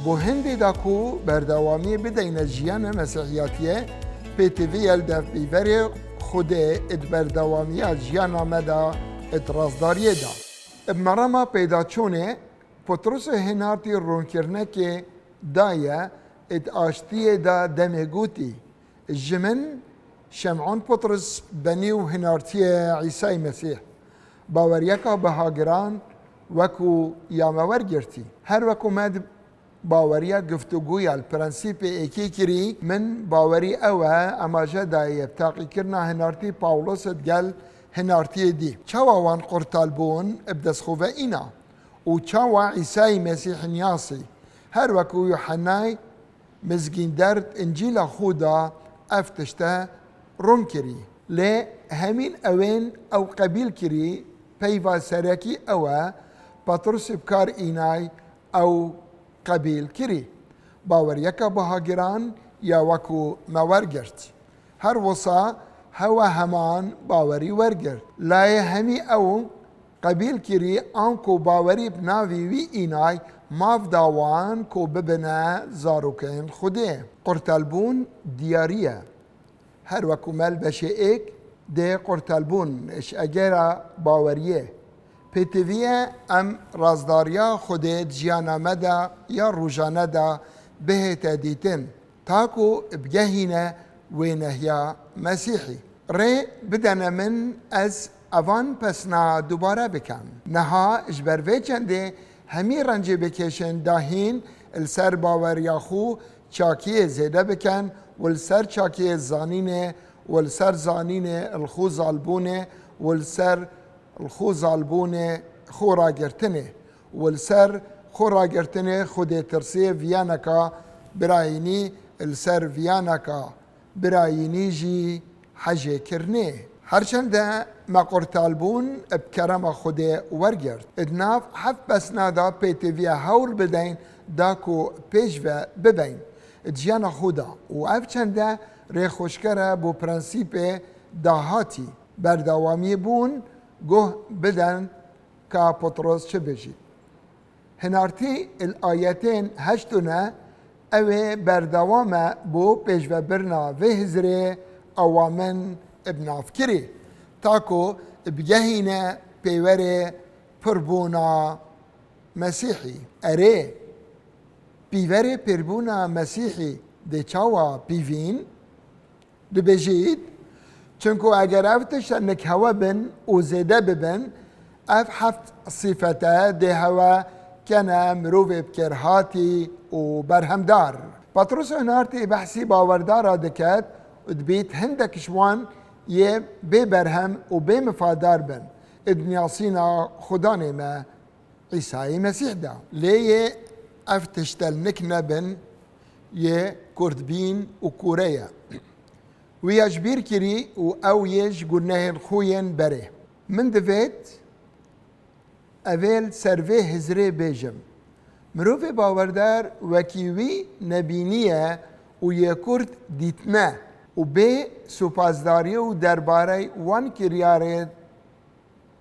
بو هندی داکو بردوامی بدین جیان مسیحیاتیه پیتوی الدف بیوری خود اد بردوامی جیان آمده اد رازداریه دا. بمرما پیدا چونه پتروس هنارتی رونکرنه که دایه اد آشتیه دا دمگوتی جمن شمعون پتروس بنیو هنارتی عیسی مسیح باوریکا بهاگران وکو یامور گرتی هر وکو مد باوریا گفتگوی الپرنسیپ ایکی کری من باوری اوه اما جدای ابتاقی کرنا هنارتی پاولوس گل هنارتی دی چاوا وان قرطال بون ابدس خوفه اینا و چاوا عیسی مسیح نیاسی هر وکو یوحنای مزگین درد انجیل خودا افتشته رون کری لی همین اوین او قبیل کری پیوا سرکی اوه پاتروس بکار اینای او قبیل کری باوریکا بهاگران یا وکو مورگرد هر وصا هوا همان باوری ورگرد لای همی او قبیل کری آنکو باوری بناوی وی اینای ماف داوان کو ببنا زاروکین خوده قرطالبون دیاریه هر وکو مل بشه ایک ده قرطالبون اش اگرا باوریه پیتویه ام رازداریا خود جیانا مدا یا روزانه دا به تدیتن تاکو بگهینه و نهیا مسیحی ری بدن من از اوان پسنا دوباره بکن نها اجبروی چنده همی رنجی بکشن داهین السر باوریا خو چاکی زیده بکن والسر چاکی زانینه والسر زانینه الخو زالبونه والسر الخو زالبونه خو راگرتنه والسر خو راگرتنه خود ترسي ویانکا براینی السر ویانکا براینی جی حجه کرنه هرچند ما قرطالبون بکرم خود ورگرد ادناف حف بس نادا پیتویا هول بدین داکو پیش و ببین جیان خودا و اف چنده ری خوشکره بو پرنسیپ داهاتی بردوامی بون گوه بدن که پطرس چه بجید هنارتی الآیتین هشتونه اوه بردوام بو پیش و برنا و هزره اوامن ابناف کری تاکو بگهینه پیوره پربونا مسیحی اره پیوره پربونا مسیحی ده چاوا پیوین ده بجید چونکو اگر افتش انک هوا بن و زیده ببن اف هفت صفته ده هوا کنه مروف بکرهاتی و برهمدار پطرس هنارتی بحثی باوردار دکت و دبیت هندک شوان یه بی برهم و بی مفادار بن ادنیاسینا خدا نیمه عیسی مسیح دا لیه افتشتل نکنه بن یه کردبین و کوریه و یجبیر کری و او یج گناه الخوین بره من دوید اول سروه هزره بیجم مروف باوردار وکیوی نبینیه و یه کرد دیتمه و به سپاسداری و درباره وان کریاره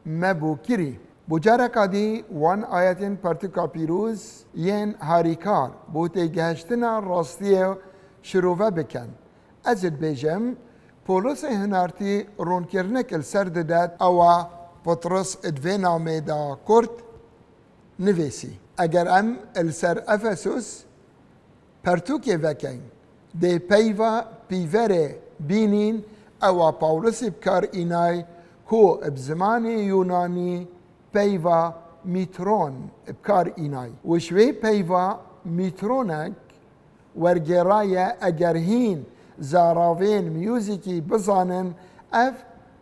مبو کری بجاره کادی وان آیتین پرتوکا پیروز ین هاریکار بوته گهشتنا راستیه شروع بکن ازد بیجم پولس هنارتی رون کرنک السر داد او پطرس ادوی نامه دا کرد نویسی اگر ام السر افسوس پرتوکه وکن ده پیوا پیوره بینین او پاولس بکار اینای هو بزمان یونانی پیوا میترون بکار اینای و شوی پیوا میترونک ورگرای اگر هین زاراوین میوزیکی بزانن اف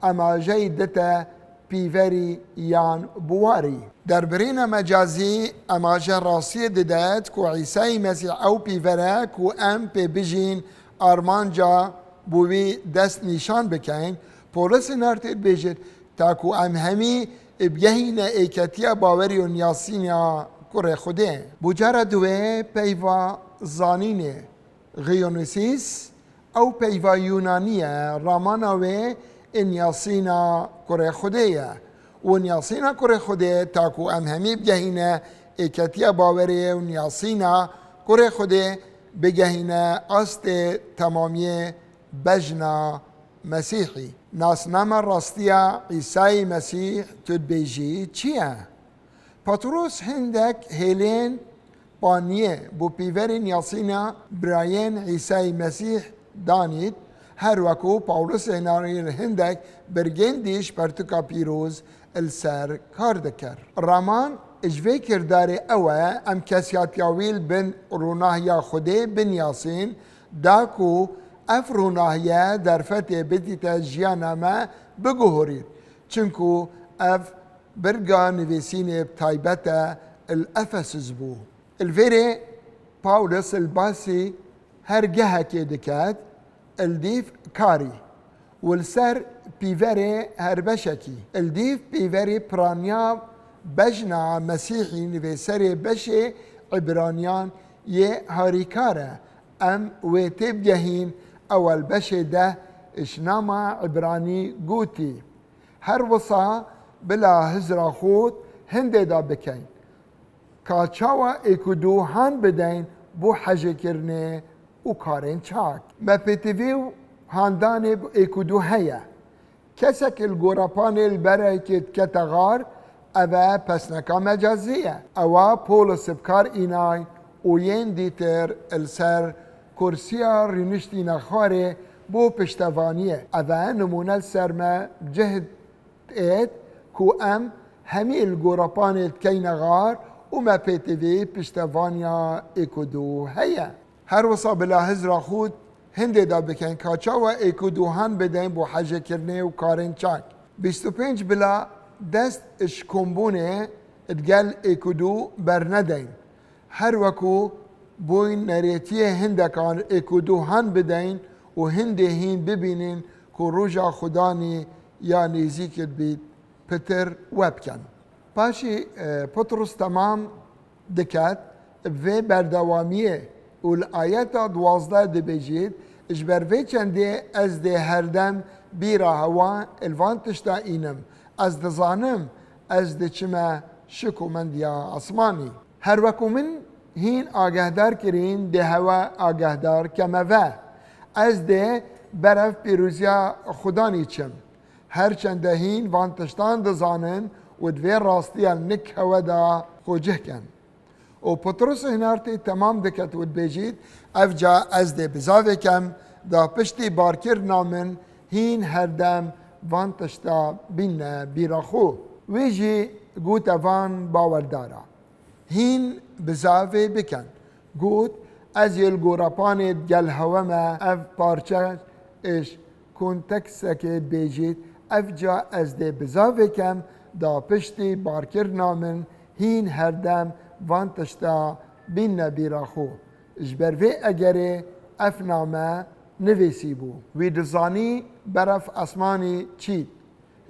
اما جیدتا پیوری یان بواری در برین مجازی اما جراسی دادت کو عیسی مسیح او پیوره کو ام پی بجین آرمانجا بوی دست نشان بکن پولس نارتید بیجد تا کو ام همی بگهین ایکتیا باوری و نیاسینیا کره خوده بجار دوه پیوا زانینه غیونوسیس او پیوا یونانیه راماناوه نیاسینا کره خوده و نیاسینا کره خوده تا کو ام همی بگهین ایکتیا باوری و نیاسینا كوري خدي بجهنا أست تمامية بجنا مسيحي ناس نما راستيا عيسى مسيح تدبيجي تشيا بطرس هندك هيلين بانيه بو بيفرين ياسينا براين عيسى مسيح دانيت هر وكو پاولوس هناری هندک برگین دیش پرتوکا پیروز السر کار دکر رامان اجوه کردار اوه ام کسیات یاویل بن روناهیا خوده بن یاسین داکو اف روناهیا در فتح بدیت جیانا ما بگوهرید چنکو اف برگا نویسین بتایبتا الافسس بو الفيري باولوس الباسي هرجها كدكات الديف كاري والسر بيفري هربشكي الديف بيفري برانيا بجنا مسيحي نفسري بشي عبرانيان يه هاريكارا ام ويتب جهين اول بشي ده اشناما عبراني قوتي هر وصا بلا هزرا خود هنده دا بكين کاچاوا اکودو هان بدین بو حجه کرنه و کارین چاک ما پیتویو هاندان بو اکودو هیا کسک الگوراپان البره کتغار اوه پسنکا مجازیه اوه پولس بکار اینای و ین دیتر السر کرسیا رینشتی نخاره بو پشتوانیه اوه نمونه السرمه جهد اید کو ام همی الگوراپان کینغار وما بيتيفي بشتفانيا ايكودو هيا هر وصا بلا هزرا خود هنده دا بكن كاچاوا ايكودو هان بدين بو حاجه كرنه و كارن چاك 25 بلا دست اشكمبونه اتقال ايكودو برندين هر وكو بوين نريتيه هنده كان ايكودو هان بدين و هنده هين ببينين كو روجا خداني يعني زيكت بيت بتر وابكن باشي بطرس تمام دكات في بردوامية والآيات 12 دبيجيت اجبر في چنده از ده هردم بيرا هوا الوان تشتا اينم از دزانم از ده چما شكو من ديا عصماني هر وكو من هين آگهدار کرين ده هوا آگهدار كما از ده برف پیروزیا خداني چم هر چنده هين وان تشتان دزانن و دوی راستیا نک هودا خوجه کن و پتروس هنارتی تمام دکت و بیجید افجا از ده بزاوه کم دا پشتی بارکر نامن هین هردم وان تشتا بین بیراخو ویجی گوت وان باوردارا هین بزاوه بکن گوت از یل گوراپانت گل هوما اف پارچه اش کنتکسک بیجید افجا از ده بزاوه کم دا پشتی بارکر نامن هین هردم وان تشتا بین نبیراخو اجبروی اگره اف نامه نویسی بو وی دزانی برف اسمانی چید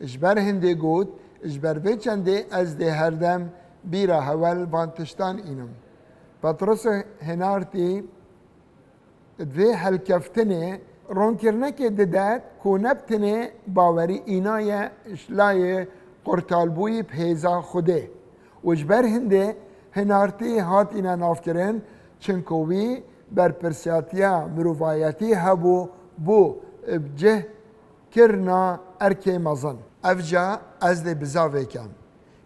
اجبر هنده گود اجبروی چنده از ده هردم بیرا هول وان تشتان اینم پتروس هنارتی دوی هلکفتنه رون کرنه که ددت کونبتنه باوری اینای اشلای قرطالبوی پیزا خوده وجبر هنده هنارتی هات اینا ناف کرن چنکوی بر پرسیاتیا مروفایتی هبو بو بجه کرنا ارکی مزن افجا از ده بزاوه کم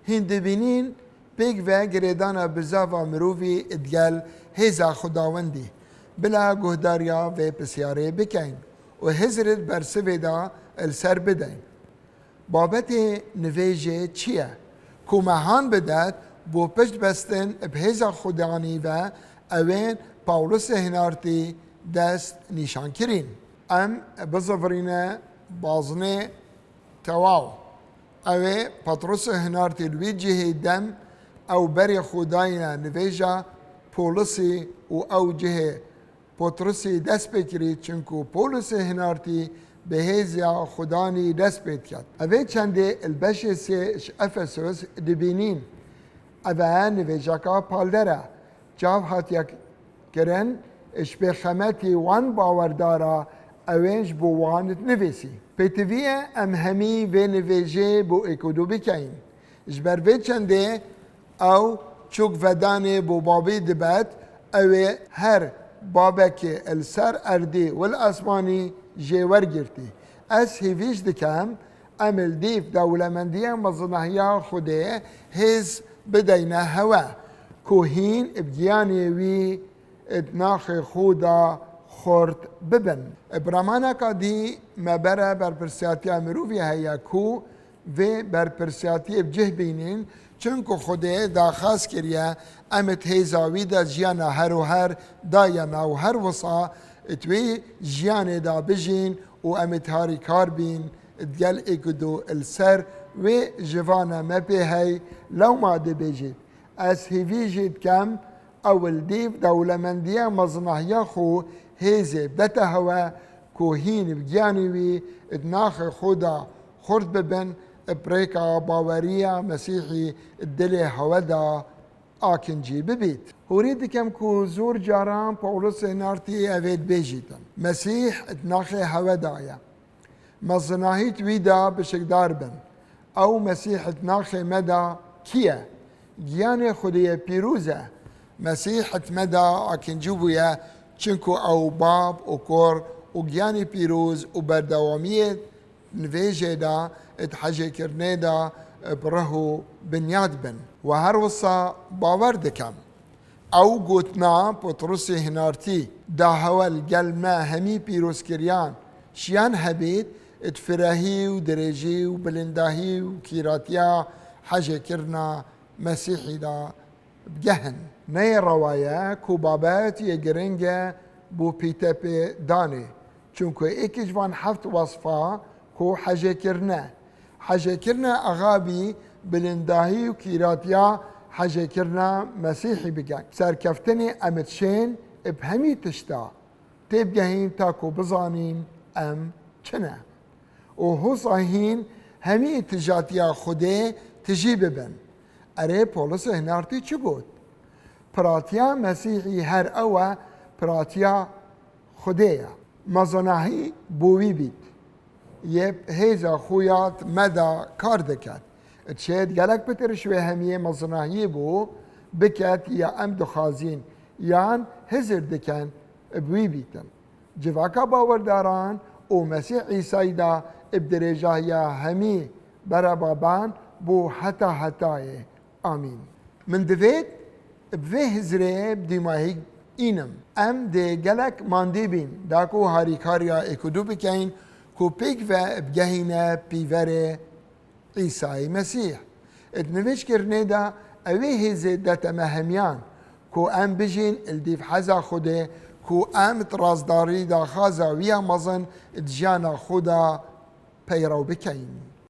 هنده بینین پیگ و گریدانا بزاوه مروفی ادگل هیزا خداوندی بلا گهداریا و پسیاره بکن و هزرت بر سویدا السر بدین بابت نویجه چیه؟ کومهان بدد بو پشت بستن بهیزا خدانی و اوین پاولوس هنارتی دست نیشان کرین ام بزفرین بازنه تواو اوه پتروس هنارتی الویجه دم او بری خداینا نویجا پولوسی و او جه پتروسی دست بکرید چنکو پولوس هنارتی بهزیا خدانی دست بید کرد اوه چنده البشه سیش افسوس دبینین اوه نویجاکا پالدره جاو هاتیا کرن اش به خمتی وان باوردارا اوینج بو وانت نویسی پیتویه ام همی و نویجه بو اکودو بکین اش بر وی چنده او چوک ودانه بو بابی دبت او هر بابك السر اردي والاسماني جيور جرتي اس هيفيش دكام امل ديف دولمندية مظنهيا خده هز بدينا هوا كوهين بجياني وي اتناخ خودا خورت ببن برامانا قدي ما برا برپرسياتي مروفي هيا كو و برپرسياتي بجه بينين چونکو خوده دا خاص کریا امت هیزاوی دا جیانا هر و هر داینا و هر وصا اتوی جیان دا بجین و امت هاری کار بین دگل اکدو السر و جوانا مپی هی لو ما دی بجید از هیوی جید کم اول دیو دولمندیه مزنحیا خو هیزه بتا هوا کوهین بجانوی اتناخ خودا خورد ببن بريكا باوريا مسيحي الدلي هودا آكنجي ببيت هوريد كم كو زور جاران بولس نارتي أفيد بيجيتن مسيح اتناخي هودايا مزناهيت ويدا بشكدار بن أو مسيح اتناخي مدى كيا جياني خدية بيروزة مسيح اتمدى آكنجوبويا چنكو أو باب وكور وجياني بيروز وبردوامية نفيجي دا اتحجي كرني دا برهو بنياد بن وهر وصا باور دكم او قوتنا بطرسي هنارتي دا هول قل ما همي بيروس كريان شيان هبيت اتفراهي ودريجي وبلنداهي وكيراتيا حجي كرنا مسيحي دا بجهن ني رواية كوبابات يقرنجا بو بيتابي داني چونكو ايكي جوان حفت وصفا كو حجي كرنا أغابي بلنداهي وكيراتيا حجي كرنا مسيحي بقاك ساركفتني أمتشين بهمي تشتا تبقهين تاكو بزانين أم چنا وهو صاهين همي اتجاتيا خده تجيب بن أري بولس هنارتي چو قوت براتيا مسيحي هر أوا براتيا خديا مزناهي بوي بيت يب هيزا خويات مدى كار دكات تشيد قالك بتر شوي همية مصنعية بو بكات يا ام دخازين يان هزر دكان بوي بيتن جواكا باور داران و مسيح عيسى دا بدرجة يا همي برا بابان بو حتى آمين من دفيت بفي هزري بديماهيك إنم ام دي قالك ماندي بين داكو هاريكاريا اكدو بكين كو بيك و بجهينا بيفر عيسى مسيح اتنفش كرنيدا اوي هزي داتا مهميان كو ام بجين الديف حزا خوده كو ام ترازداري دا خازا ويا مزن دجانا خودا بيرو بكين